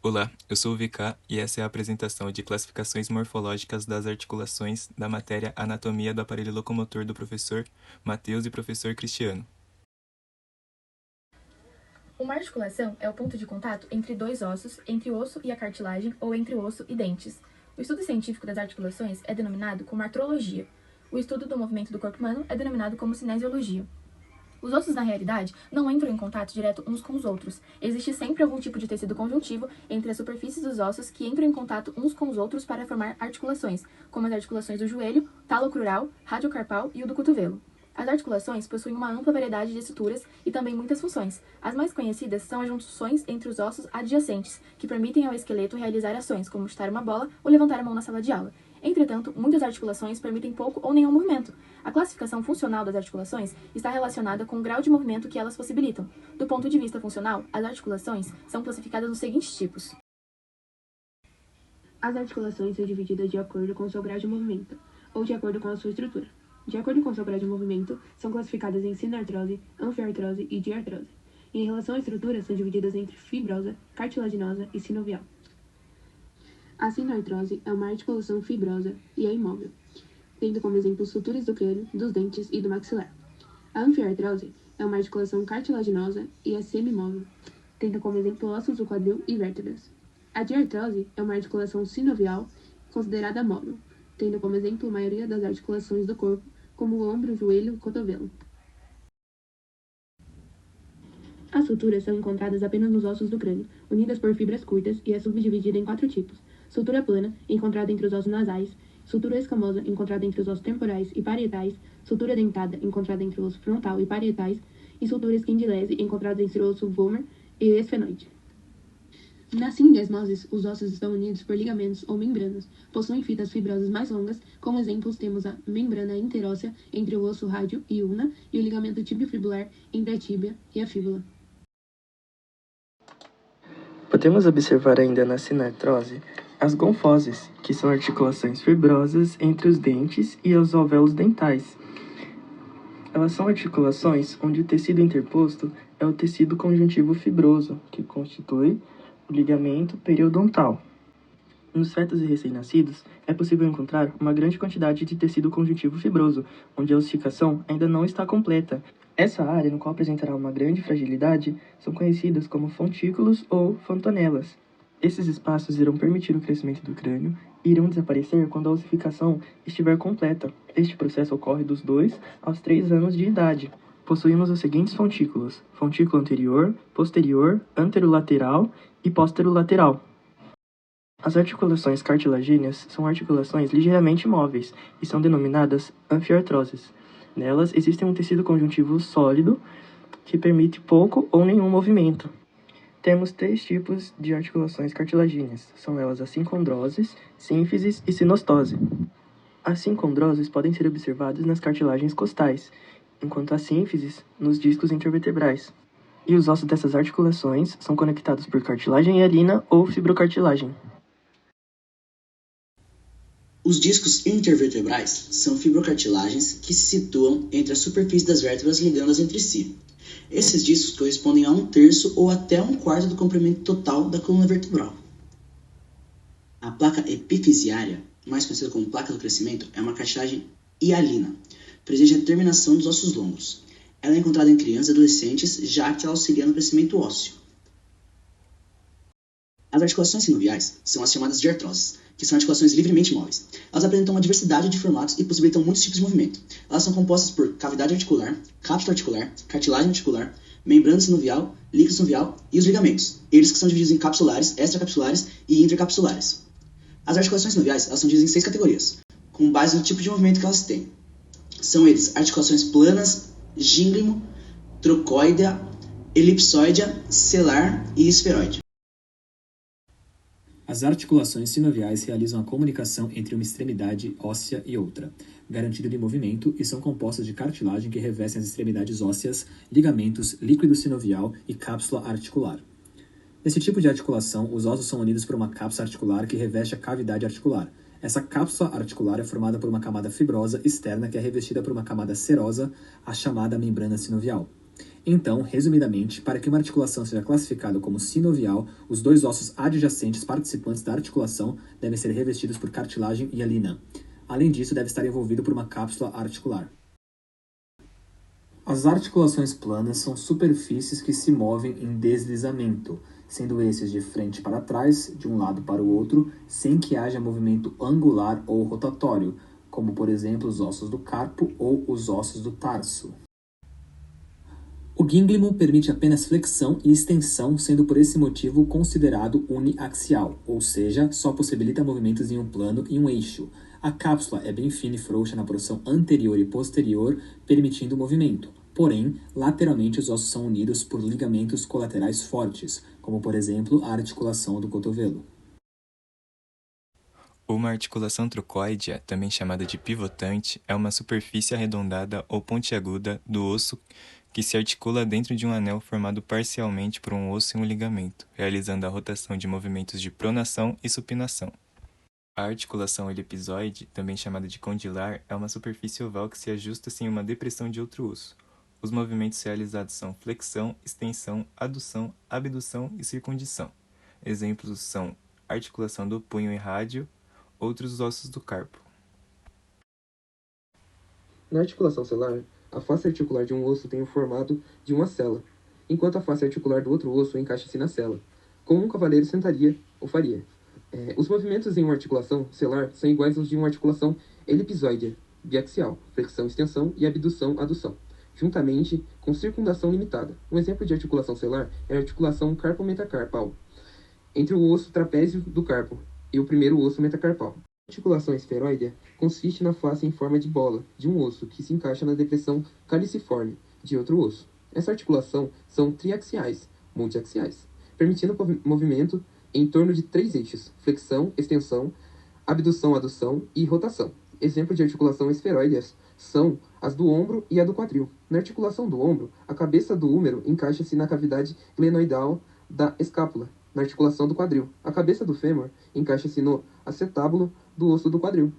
Olá, eu sou o VK e essa é a apresentação de classificações morfológicas das articulações da matéria Anatomia do Aparelho Locomotor do professor Matheus e professor Cristiano. Uma articulação é o ponto de contato entre dois ossos, entre o osso e a cartilagem ou entre o osso e dentes. O estudo científico das articulações é denominado como artrologia. O estudo do movimento do corpo humano é denominado como cinesiologia. Os ossos, na realidade, não entram em contato direto uns com os outros. Existe sempre algum tipo de tecido conjuntivo entre as superfícies dos ossos que entram em contato uns com os outros para formar articulações, como as articulações do joelho, talocrural, radiocarpal e o do cotovelo. As articulações possuem uma ampla variedade de estruturas e também muitas funções. As mais conhecidas são as junções entre os ossos adjacentes, que permitem ao esqueleto realizar ações, como chutar uma bola ou levantar a mão na sala de aula. Entretanto, muitas articulações permitem pouco ou nenhum movimento. A classificação funcional das articulações está relacionada com o grau de movimento que elas possibilitam. Do ponto de vista funcional, as articulações são classificadas nos seguintes tipos. As articulações são divididas de acordo com seu grau de movimento, ou de acordo com a sua estrutura. De acordo com seu grau de movimento, são classificadas em sinoartrose, anfiartrose e diartrose. E em relação à estrutura, são divididas entre fibrosa, cartilaginosa e sinovial. A sinoartrose é uma articulação fibrosa e é imóvel, tendo como exemplo suturas do crânio, dos dentes e do maxilar. A anfiartrose é uma articulação cartilaginosa e é semimóvel, tendo como exemplo ossos do quadril e vértebras. A diartrose é uma articulação sinovial considerada móvel, tendo como exemplo a maioria das articulações do corpo, como o ombro, o joelho e o cotovelo. As suturas são encontradas apenas nos ossos do crânio, unidas por fibras curtas, e é subdividida em 4 tipos: sutura plana, encontrada entre os ossos nasais; sutura escamosa, encontrada entre os ossos temporais e parietais; sutura dentada, encontrada entre o osso frontal e parietais; e sutura esquindilese, encontrada entre o osso vomer e o esfenoide. Na sindesmose, os ossos estão unidos por ligamentos ou membranas. Possuem fitas fibrosas mais longas. Como exemplos, temos a membrana interóssea entre o osso rádio e ulna e o ligamento tibiofibular entre a tíbia e a fíbula. Podemos observar ainda na sinartrose as gonfoses, que são articulações fibrosas entre os dentes e os alvéolos dentais. Elas são articulações onde o tecido interposto é o tecido conjuntivo fibroso, que constitui o ligamento periodontal. Nos fetos e recém-nascidos, é possível encontrar uma grande quantidade de tecido conjuntivo fibroso, onde a ossificação ainda não está completa. Essa área, no qual apresentará uma grande fragilidade, são conhecidas como fontículos ou fontanelas. Esses espaços irão permitir o crescimento do crânio e irão desaparecer quando a ossificação estiver completa. Este processo ocorre dos 2 aos 3 anos de idade. Possuímos os seguintes fontículos: fontículo anterior, posterior, anterolateral e posterolateral. As articulações cartilagíneas são articulações ligeiramente móveis e são denominadas anfiartroses. Nelas existe um tecido conjuntivo sólido que permite pouco ou nenhum movimento. Temos 3 tipos de articulações cartilagíneas. São elas as sincondroses, sínfises e sinostose. As sincondroses podem ser observadas nas cartilagens costais, enquanto as sínfises nos discos intervertebrais. E os ossos dessas articulações são conectados por cartilagem hialina ou fibrocartilagem. Os discos intervertebrais são fibrocartilagens que se situam entre a superfície das vértebras ligando-as entre si. Esses discos correspondem a 1/3 ou até 1/4 do comprimento total da coluna vertebral. A placa epifisiária, mais conhecida como placa do crescimento, é uma cartilagem hialina, presente na terminação dos ossos longos. Ela é encontrada em crianças e adolescentes, já que ela auxilia no crescimento ósseo. As articulações sinoviais são as chamadas diartroses, que são articulações livremente móveis. Elas apresentam uma diversidade de formatos e possibilitam muitos tipos de movimento. Elas são compostas por cavidade articular, cápsula articular, cartilagem articular, membrana sinovial, líquido sinovial e os ligamentos, eles que são divididos em capsulares, extracapsulares e intercapsulares. As articulações sinoviais elas são divididas em 6 categorias, com base no tipo de movimento que elas têm. São eles articulações planas, gínglimo, trocoidea, elipsoidea, celar e esferoide. As articulações sinoviais realizam a comunicação entre uma extremidade óssea e outra, garantindo-lhe movimento, e são compostas de cartilagem que revestem as extremidades ósseas, ligamentos, líquido sinovial e cápsula articular. Nesse tipo de articulação, os ossos são unidos por uma cápsula articular que reveste a cavidade articular. Essa cápsula articular é formada por uma camada fibrosa externa que é revestida por uma camada serosa, a chamada membrana sinovial. Então, resumidamente, para que uma articulação seja classificada como sinovial, os dois ossos adjacentes participantes da articulação devem ser revestidos por cartilagem e hialina. Além disso, deve estar envolvido por uma cápsula articular. As articulações planas são superfícies que se movem em deslizamento, sendo esses de frente para trás, de um lado para o outro, sem que haja movimento angular ou rotatório, como por exemplo os ossos do carpo ou os ossos do tarso. O gínglimo permite apenas flexão e extensão, sendo por esse motivo considerado uniaxial, ou seja, só possibilita movimentos em um plano e um eixo. A cápsula é bem fina e frouxa na porção anterior e posterior, permitindo o movimento. Porém, lateralmente os ossos são unidos por ligamentos colaterais fortes, como por exemplo a articulação do cotovelo. Uma articulação trocoidea, também chamada de pivotante, é uma superfície arredondada ou pontiaguda do osso que se articula dentro de um anel formado parcialmente por um osso e um ligamento, realizando a rotação de movimentos de pronação e supinação. A articulação elipsoide, também chamada de condilar, é uma superfície oval que se ajusta sem uma depressão de outro osso. Os movimentos realizados são flexão, extensão, adução, abdução e circundição. Exemplos são articulação do punho e rádio, outros ossos do carpo. Na articulação celular, a face articular de um osso tem o formato de uma cela, enquanto a face articular do outro osso encaixa-se na cela, como um cavaleiro sentaria ou faria. Os movimentos em uma articulação celular são iguais aos de uma articulação elipsoide, biaxial, flexão, extensão e abdução, adução, juntamente com circundação limitada. Um exemplo de articulação celular é a articulação carpo-metacarpal, entre o osso trapézio do carpo e o primeiro osso metacarpal. A articulação esferoidea consiste na face em forma de bola de um osso que se encaixa na depressão caliciforme de outro osso. Essa articulação são triaxiais, multiaxiais, permitindo movimento em torno de 3 eixos: flexão, extensão, abdução, adução e rotação. Exemplo de articulação esferoideas são as do ombro e a do quadril. Na articulação do ombro, a cabeça do húmero encaixa-se na cavidade glenoidal da escápula. Na articulação do quadril, a cabeça do fêmur encaixa-se no acetábulo do osso do quadril.